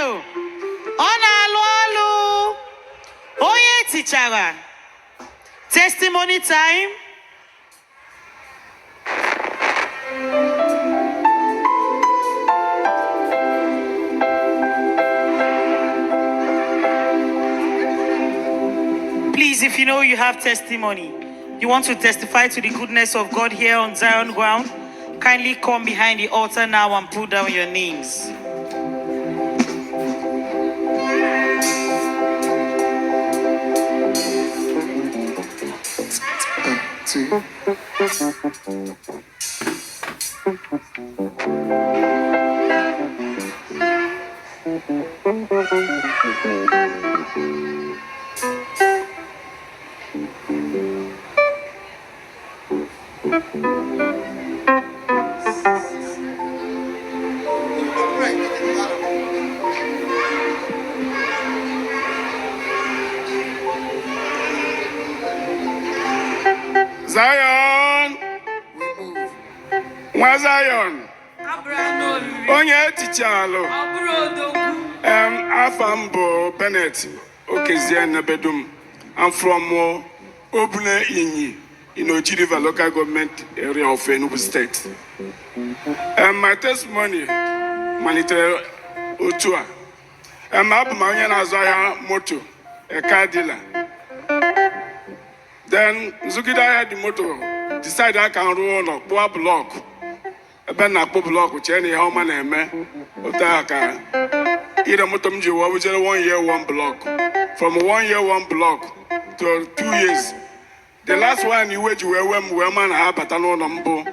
alo. Ona alu. Oye tichara. Testimony time. Please, if you know you have testimony, you want to testify to the goodness of God here on Zion ground, kindly come behind the altar now and put down your names. Zion, where Zion? Onye tichalo. Afambo Bennett, Okezian Nebedum. I'm from Obune Inyi, in Oji River local government area of Enugu State. My testimony, Manite Otua. I'm up my Zaya Moto, a car dealer. Then Zugida had the motor, decided I can roll on a block. A banana block, which any how many men, Otaka. Either Motomji, which 1 year, 1 block. From 1 year, 1 block to 2 years. The last one you wait, you were man, I have a number.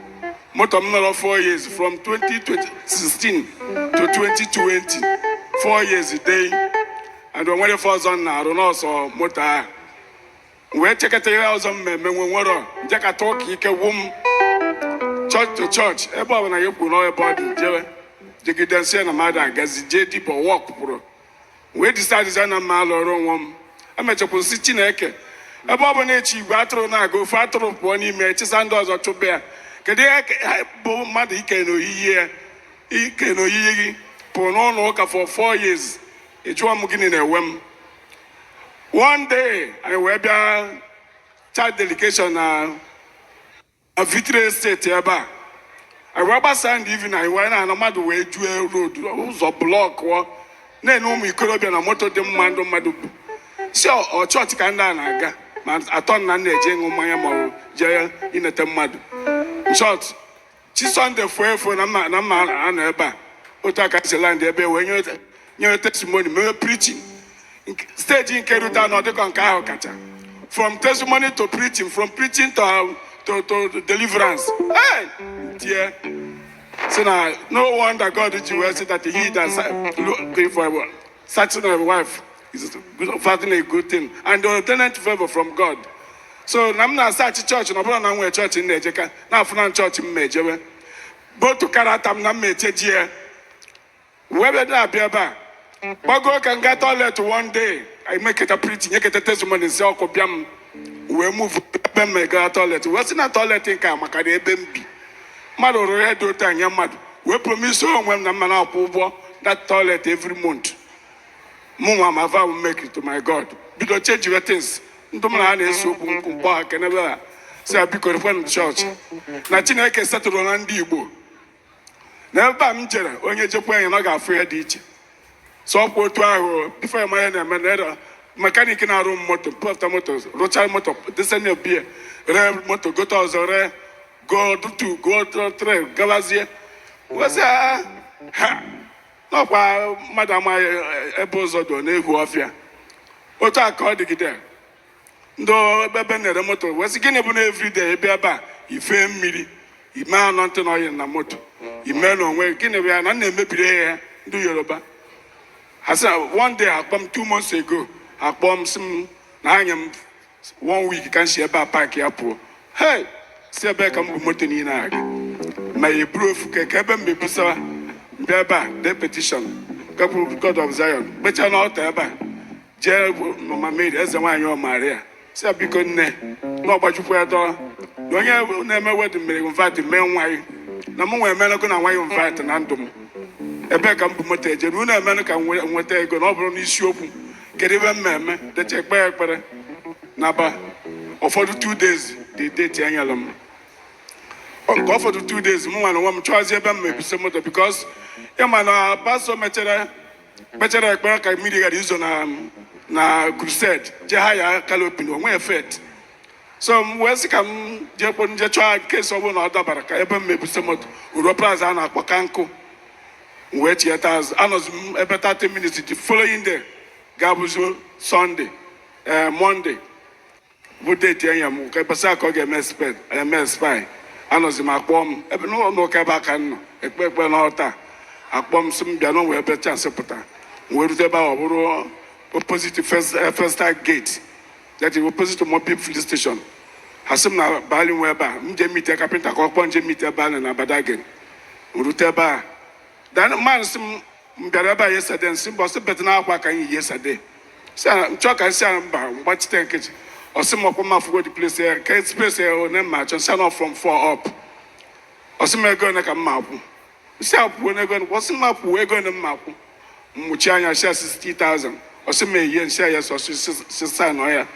Motom 4 years, from 2016 to 2020. 4 years a day. And when it falls on, I don't know, so motor. We take a thousand men when water, Jack a talk, he can womb church to church. About when I know about it, they get them saying a mother, gets the JD or walk. We decided to a mile or wrong. I met a position eke. About when it's battle now go far to 1 email, $2 or 2 bear. Can they bo mother he can no year? He can no ye. Ponon worker for 4 years. It's one mugging in a whim. One day, I went there, child delegation, a Victory State here. I rubber sand even I went on a mad way to a road, who's a block or then me could be a motor demand on Madu. So, or church can down, I turn on the Jane on my ammo, jail in a temad. Short, she's on the way for a man and her back. Otaka land there when you're testimony, me preaching. Staging Keruta no de Kacha. From testimony to preaching, from preaching to deliverance. Hey, dear. So now, no wonder God did you say that he does look for such a wife is a good thing. And the alternate favor from God. So I'm not such a church, and I'm not a church in Nejeka, now from church in Major. Both to Karatam Namete, whether that be about. But God can get toilet one day. I make it a preaching, you get a testimony in Selkobiam. We move mega toilet. What's in a toilet in Kamakade Bembi? Mother red daughter and your mother. We promise when the man out over that toilet every month. Mama, my vow will make it to my God. Because change your things. Domana is so park and never say because when church. Natina can settle on Igbo. Never I'm Jera, when you're Japan, you're not afraid each. So for 2 hours before my name, mechanic in our room motor, porta motors, rochal motor, descend your beer, rev motor, go to Zore, go to go to trail, Gavazia. Was there? No, Madame, my ebozo, no go off here. What I called it there. No, Babene, the motor was again every day, Baba, he fame me, he man not to in the motor. He man on where Guinea and maybe there, do Yoruba. I said, one day I come 2 months ago, I come some 1 week, can see about pack here. Hey, say back I'm motinina. My proof, Cabin Bibisa, Beba, the petition, God of Zion, but you're not there. Jail, my maid, as the one you're Maria. Say, because no, but you put a door. Don't you never wait to me invite the men? Why? No more men are going to invite an anthem. ebe ka m bụ moto eje na unu emenụ ka m nweta ego na ọ bụrụ n'isiokwu kedu ebe m na-eme deche ekpere ekpere n'aba ụfọdụ 2 days dị deti enyela m nke ụfọdụ 2 days m nwa na onwe m chọọzi ebe m mebise moto because ya ma na pastọ mechara ekpere ka mmiri ghara izo na crusade je ha ya kalopin onwe efet so m wee sị ka m je chọọ nkesi ọ bụrụ na ọ dabara ka ebe m mebise moto ruo plaza a na-akpọ kankụ wee chieta azụ anọzi m ebe 30 minutes the following day ga-abụzi Sunday Monday bụ deti enye m ka ebesa ka ọ ga-eme spy anọzi m akpọ m ebe n'ụka ebe aka nọ ekpe n'ọta akpọ m sị m bịa n'onwe ebe chansị pụta wee rute ebe ahụ ọ bụrụ opposite first gate that is opposite Mobil Filling Station ha sị m na baali nwe ebe a m je mite kapịnta ka ọ kpọọ nje mite ebe a na Badagen rute ebe a dan man sị m bịara ebe a yesterday nsị mbọ sị bete na akwa ka anyị yesterday sị nchọ ka nsị a mba mgbachite nkeji ọ sị m ọkpọ m afụgo the place ya ka space ya one ma achọ nsị anọ from 4 up ọ sị m ego one ka m ma akwụ nsị akwụkwọ n'ego ọ sị m akwụkwọ ego one m ma akwụ mmuchi anya shia 60,000 ọ sị m ehie nsị ya sọ si sign ọ ya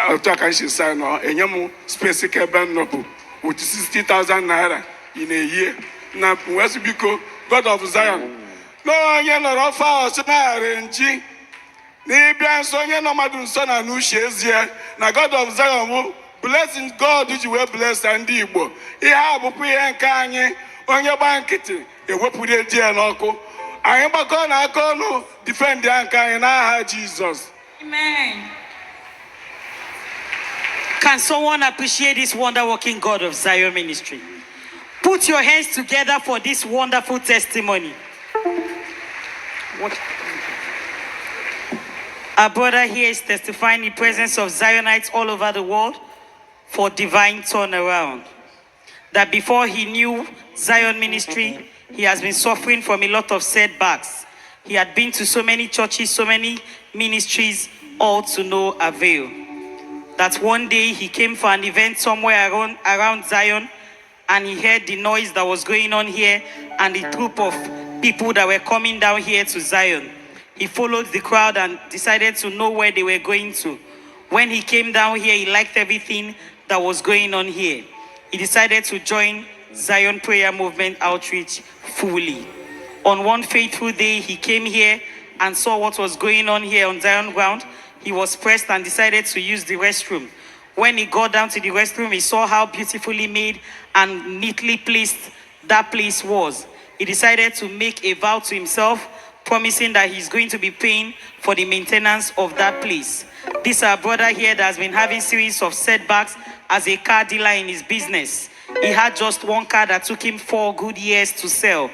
otu aka nshi sign ọ enye m space ka ebe m nọ bụ with 60,000 naira ị na-ehie na wesi biko God of Zion na onye nọrọ ọfa ọsị na-arị nchi n'ịbịa nso onye nọ mmadụ nso na n'uche ezie na God of Zion bụ blessing God ji wee bless ndị Igbo ihe a bụkwa ihe nke anyị onye gba nkịtị ewepụrụ eji ya n'ọkụ anyị gbakọ na aka ọnụ defend ya nke anyị n'aha Jizọs. Amen. Can someone appreciate this wonder working God of Zion Ministry? Put your hands together for this wonderful testimony. What? Our brother here is testifying the presence of Zionites all over the world for divine turnaround. That before he knew Zion Ministry, he has been suffering from a lot of setbacks. He had been to so many churches, so many ministries, all to no avail. That one day he came for an event somewhere around Zion, and he heard the noise that was going on here and the troop of people that were coming down here to Zion. He followed the crowd and decided to know where they were going to. When he came down here, he liked everything that was going on here. He decided to join Zion Prayer Movement Outreach fully. On one fateful day, he came here and saw what was going on here on Zion ground. He was pressed and decided to use the restroom. When he got down to the restroom, he saw how beautifully made and neatly placed that place was. He decided to make a vow to himself, promising that he's going to be paying for the maintenance of that place. This our brother here that has been having series of setbacks as a car dealer in his business. He had just one car that took him 4 good years to sell.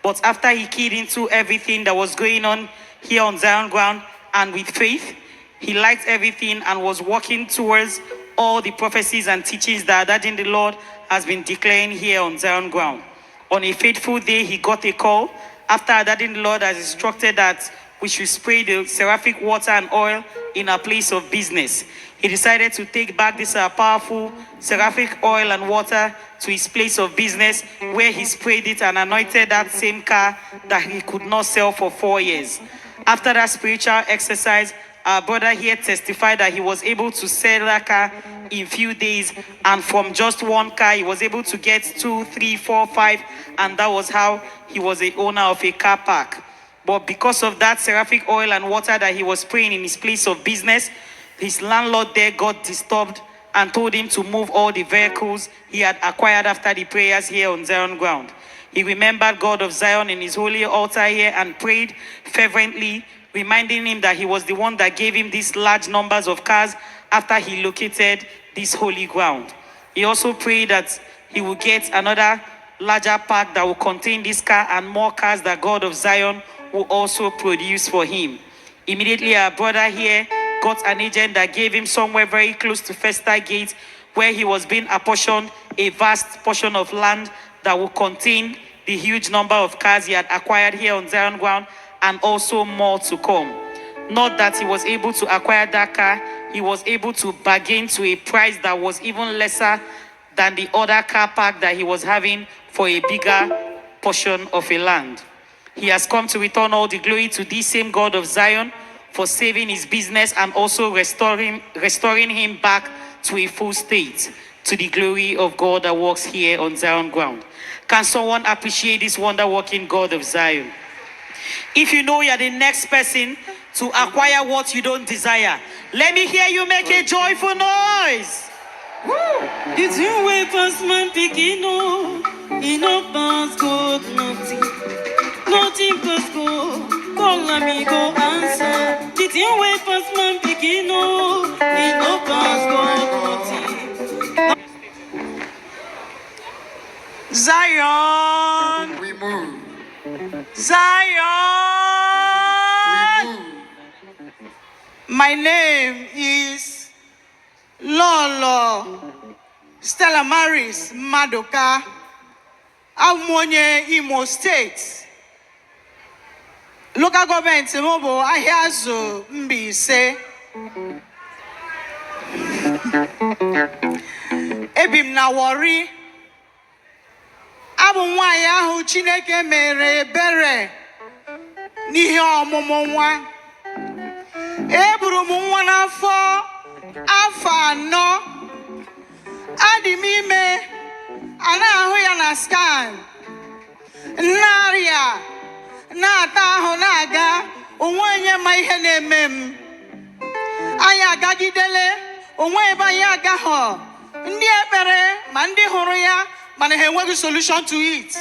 But after he keyed into everything that was going on here on Zion ground and with faith, he liked everything and was working towards all the prophecies and teachings that Daddy in the Lord has been declaring here on Zion ground. On a fateful day, he got a call after Daddy in the Lord has instructed that we should spray the seraphic water and oil in our place of business. He decided to take back this powerful seraphic oil and water to his place of business, where he sprayed it and anointed that same car that he could not sell for 4 years. After that spiritual exercise, our brother here testified that he was able to sell that car in few days, and from just one car he was able to get 2, 3, 4, 5, and that was how he was the owner of a car park. But because of that seraphic oil and water that he was spraying in his place of business, his landlord there got disturbed and told him to move all the vehicles he had acquired after the prayers here on Zion ground. He remembered God of Zion in his holy altar here and prayed fervently, reminding him that he was the one that gave him these large numbers of cars after he located this holy ground. He also prayed that he will get another larger park that will contain this car and more cars that God of Zion will also produce for him. Immediately, our brother here got an agent that gave him somewhere very close to Festa Gate, where he was being apportioned a vast portion of land that will contain the huge number of cars he had acquired here on Zion ground, and also more to come. Not that he was able to acquire that car, he was able to bargain to a price that was even lesser than the other car park that he was having for a bigger portion of a land. He has come to return all the glory to the same God of Zion for saving his business and also restoring him back to a full state, to the glory of God that works here on Zion ground. Can someone appreciate this wonder-working God of Zion? If you know you're the next person to acquire what you don't desire, let me hear you make a joyful noise. Did you wait past man picking no? Pass God nothing. Nothing pass go. Call amigo answer. Did you wait past man picking no? Pass God nothing. Zion. We move. Zion. We move. My name is Lolo Stella Maris Madoka. I'm onye Imo State. Local government Mobo Ahiazo Mbise. Ebim na worry. Abụ nwanyị ahụ Chineke mere ebere n'ihe ọmụmụ nwa. Eburu m nwa n'afọ anọ. Adị m ime a na-ahụ ya na scan. Narịa na-ata ahụ na-aga onwe onye ma ihe na-eme m. Anyị agagidele onwe ebe anyị agaghọ. Ndị ekpere ma ndị hụrụ ya mana ha enweghị solution to it.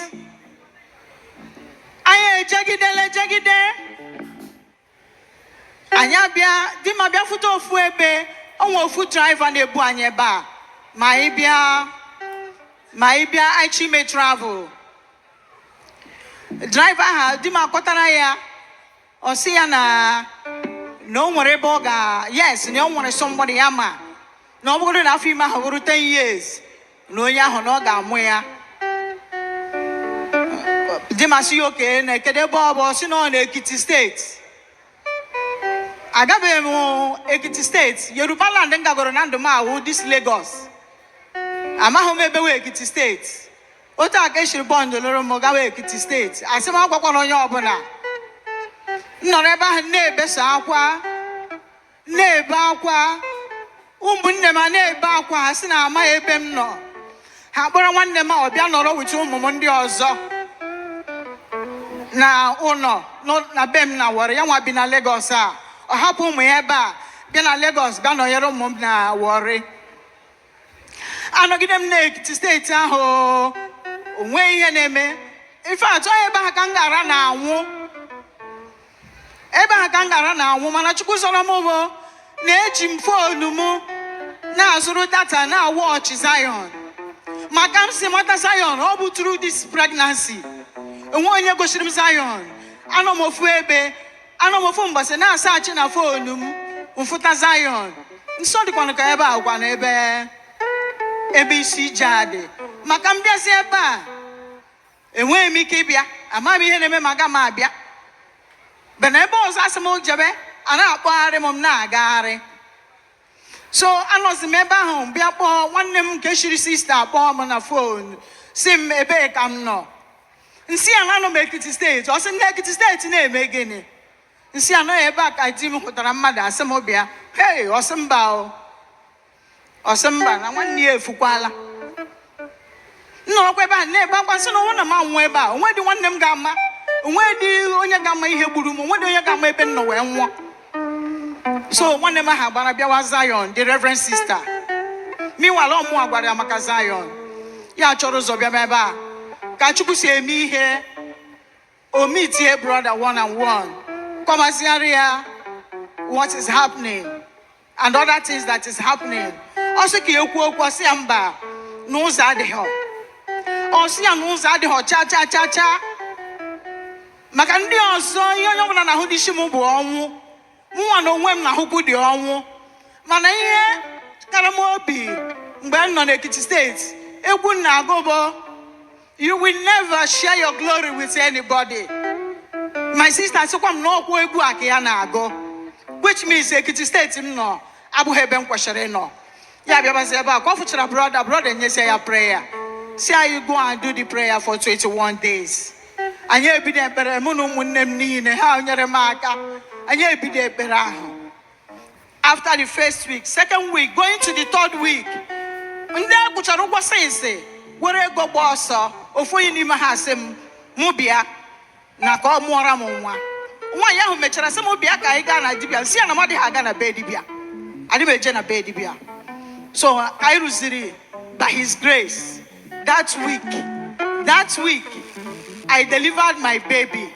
Anyị ejegide. Anyị abịa di m abịa fụta ofu ebe onwe ofu driver na-ebu anyị ebe a. Ma ị bịa anyị ime travel. Driver ha di m akọtara ya. Ọ sị ya na o nwere ebe ọ ga yes na o nwere somebody ya ma na ọ bụrụ na afọ ime ahụ bụrụ 10 years na onye ahụ na ọ ga-amụ ya. Di m asị ya oke na kedu ebe ọ bụ ọ sị na ọ na Ekiti steeti. Agabeghị m Ekiti steeti. Yoruba land m gagoro na ndụ m ahụ this Lagos. Amaghị m ebe wee Ekiti steeti. Otu aka eshiri bọndụ lụrụ m gawa Ekiti steeti. Asị m agwakwana onye ọbụla. M nọrọ ebe ahụ na-ebe akwa. Ụmụnne m na-ebe akwa ha sị na amaghị ebe m nọ. Ha kpọrọ nwanne m ọ bịa nọrọ wit ụmụ m ndị ọzọ na ụlọ na be m na Warri. Ya nwa bi na Lagos a. Ọ hapụ ụmụ ya ebe a bịa na Lagos bịa nọnyere ụmụ m na Warri. Anọgide m na Ekiti steeti ahụ onwe ihe na-eme. Ife atọ ebe ha ka m gara na-anwụ mana Chukwu zọrọ m bụ na-eji m foonu m na-azụrụ data na-awọchị Zion. Maka m si mata Zion ọ bụ through this pregnancy. Onwe onye gosiri m Zion. Anọ m ofu mbọsị na-asaachị na foonu m mfụta Zion. Nsọ dịkwanụ ka ebe a gwa na ebe isi ije adị. Maka m bịazi ebe a enweghị m ike ịbịa. Amaghị m ihe na-eme ma aga m abịa. Bena ebe ọzọ asị m jebe a na-akpọgharị m na-agagharị. So anọzi m ebe ahụ bịa kpọọ nwanne m nke shiri sista akpọọ m na foonu si m ebee ka m nọ. Nsị a nọ m Ekiti steeti. Ọ sị ndị Ekiti steeti na-eme gịnị? Nsị a nọ ebe a ka di m hụtara mmadụ asị m bịa. Hey, ọ sị mba na nwanne ya efukwala. Nnọrọkwa ebe a na-ebe akwa sị na ọnwụ na m anwụ ebe a onwe dị nwanne m ga-ama. Onwe dị onye ga-ama ihe gburu m. Onwe dị onye ga-ama ebe m nọ wee nwụọ. So nwanne m ahụ gbara bịawa Zion, the Reverend Sister. Meanwhile ọmụ gwara ya maka Zion. Ya chọrọ ụzọ bịa ebe a. Ka Chukwu si eme ihe. O meetie brother one on one. Kọmasiarị ya what is happening and other things that is happening. Ọ sị ka ekwu okwu ọ sị ya mba n'ụzọ adịghị. Ọ sị ya n'ụzọ adịghị cha. Maka ndị ọzọ ihe onye ọbụla na-ahụ dị isi m bụ ọnwụ. Mụnwa na onwe m na-ahụkwu dị ọnwụ. Mana ihe kara m obi mgbe m nọ n'Ekiti steeti egwu na-agụ bụ you will never share your glory with anybody. My sister sịkwa m n'ọkwụ egwu a ka ya na-agụ, which means Ekiti steeti m nọ abụghị ebe m kwesịrị ịnọ. Ya bịabazi ebe a ka ọ fụchara brother nyesi ya prayer. See how you go and do the prayer for 21 days. anyị ebido ekpere mụ na ụmụnne m niile ha nyere m aka anyị ebido ekpere ahụ. After the first week, second week, going to the third week, ndị akwụchara ụgwọ sayensị were ego gba ọsọ ofu onye n'ime ha sị m mụ bịa na ka ọ mụọra m nwa. Nwaanyị ahụ mechara sị m bịa ka anyị gaa na dibịa, si ya na m adịghị aga na be dibịa, adị m eje na be dibịa. So I rụziri by his grace. That week I delivered my baby,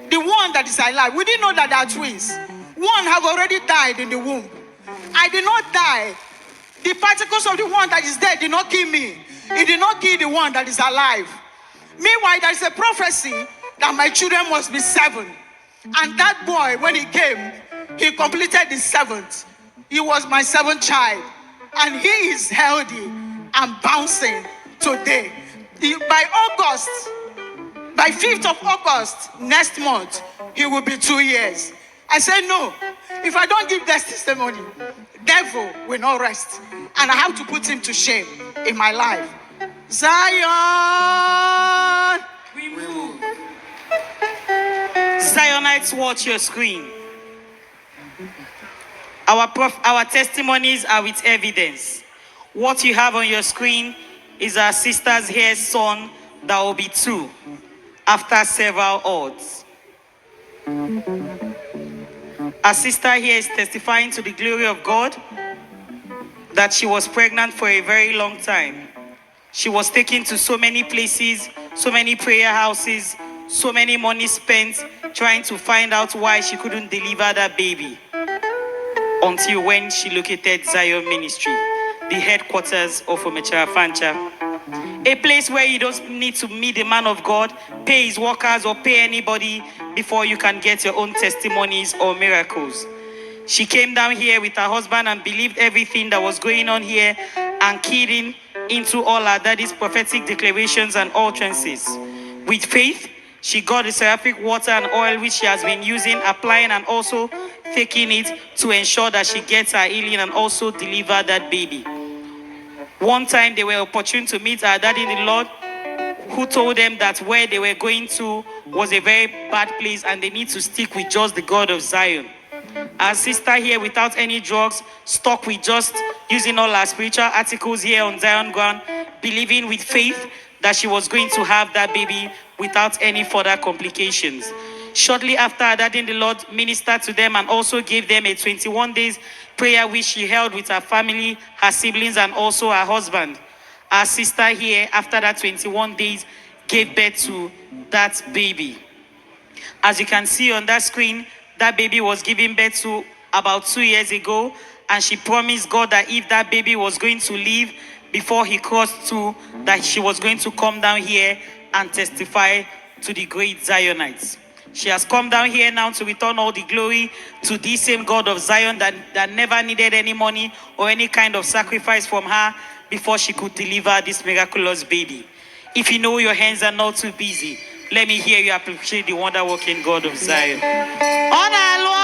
the one that is alive. We didn't know that they are twins. One have already died in the womb. I did not die. The particles of the one that is dead did not kill me. It did not kill the one that is alive. Meanwhile, there is a prophecy that my children must be 7. And that boy, when he came, he completed the 7th. He was my 7th child. And he is healthy and bouncing today. By 5th of August next month, he will be 2 years. I said, no, if I don't give this testimony, devil will not rest. And I have to put him to shame in my life. Zion! We move. Zionites, watch your screen. Our testimonies are with evidence. What you have on your screen is our sister's hair son that will be 2 after several odds. Our sister here is testifying to the glory of God that she was pregnant for a very long time. She was taken to so many places, so many prayer houses, so many money spent trying to find out why she couldn't deliver that baby. Until when she located Zion Ministry, the headquarters of Omechara Fancha. A place where you don't need to meet the man of God, pay his workers or pay anybody before you can get your own testimonies or miracles. She came down here with her husband and believed everything that was going on here and keyed into all her daddy's prophetic declarations and utterances. With faith, she got the seraphic water and oil which she has been using, applying and also taking it to ensure that she gets her healing and also deliver that baby. One time they were opportune to meet her daddy in the Lord, who told them that where they were going to was a very bad place and they need to stick with just the God of Zion. Our sister here, without any drugs, stuck with just using all our spiritual articles here on Zion ground, believing with faith that she was going to have that baby without any further complications. Shortly after, our daddy in the Lord ministered to them and also gave them a 21 days prayer which she held with her family, her siblings, and also her husband. Our sister here, after that 21 days, gave birth to that baby. As you can see on that screen, that baby was given birth to about 2 years ago, and she promised God that if that baby was going to live before he crossed 2, that she was going to come down here and testify to the great Zionites. She has come down here now to return all the glory to the same God of Zion that never needed any money or any kind of sacrifice from her before she could deliver this miraculous baby. If you know your hands are not too busy, let me hear you appreciate the wonder-working God of Zion. Honor, Lord.